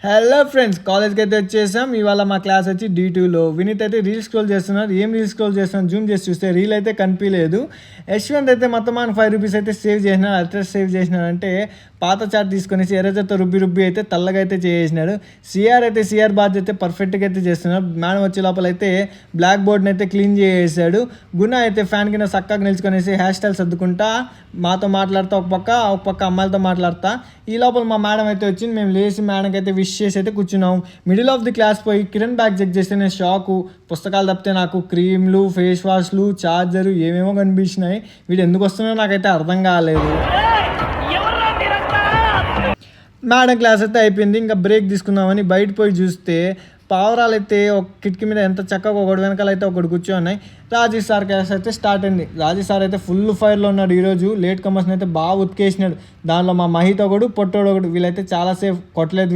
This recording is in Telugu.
హలో ఫ్రెండ్స్, కాలేజ్కి అయితే వచ్చేసాం. ఇవాళ మా క్లాస్ వచ్చి D2లో. వినీత్ అయితే రీల్ స్క్రోల్ చేస్తున్నారు. ఏం రీల్ స్క్రోల్ చేస్తున్నాను జూమ్ చేసి చూస్తే రీల్ అయితే కనిపించలేదు. యశ్వంత్ అయితే మొత్తం మనకు ₹5 అయితే సేవ్ చేసినాడు. అడ్రస్ సేవ్ చేసినాడంటే పాత చాట్ తీసుకొని ఎరేజర్తో రుబ్బి అయితే తెల్లగా అయితే చేసినాడు. సిఆర్ బాధ్యత అయితే పర్ఫెక్ట్గా అయితే చేస్తున్నాడు. మేడం వచ్చే లోపల అయితే బ్లాక్ బోర్డ్ని అయితే క్లీన్ చేసేసాడు. గుణ అయితే ఫ్యాన్ కింద చక్కగా నిల్చుకొనేసి హెయిర్ స్టైల్ సర్దుకుంటా మాతో మాట్లాడుతూ ఒక పక్క అమ్మాయిలతో మాట్లాడతా. ఈ లోపల మా మేడం అయితే వచ్చింది. మేము లేచి మేడంకి అయితే విష్ చేసి అయితే కూర్చున్నాం. మిడిల్ ఆఫ్ ది క్లాస్ పోయి కిరణ్ బ్యాగ్ చెక్ చేస్తే నేను షాకు. పుస్తకాలు తప్పితే నాకు క్రీమ్లు, ఫేస్ వాష్లు, ఛార్జరు ఏమేమో కనిపించినాయి. వీడు ఎందుకు వస్తున్నారో నాకైతే అర్థం కాలేదు. మేడం క్లాస్ అయితే అయిపోయింది. ఇంకా బ్రేక్ తీసుకుందామని బయట పోయి చూస్తే పావురాలు అయితే ఒక కిటికీ మీద ఎంత చక్కగా ఒకటి వెనకాల అయితే ఒకటి కూర్చోన్నాయి. రాజేష్ సార్ క్లాస్ అయితే స్టార్ట్ అయింది. రాజేష్ సార్ అయితే ఫుల్ ఫైర్లో ఉన్నాడు. ఈరోజు లేట్ కమర్స్ని అయితే బాగా ఉతికేసినాడు. దానిలో మా మహిత ఒకడు, పొట్టోడు ఒకడు, వీళ్ళైతే చాలాసేపు కొట్టలేదు.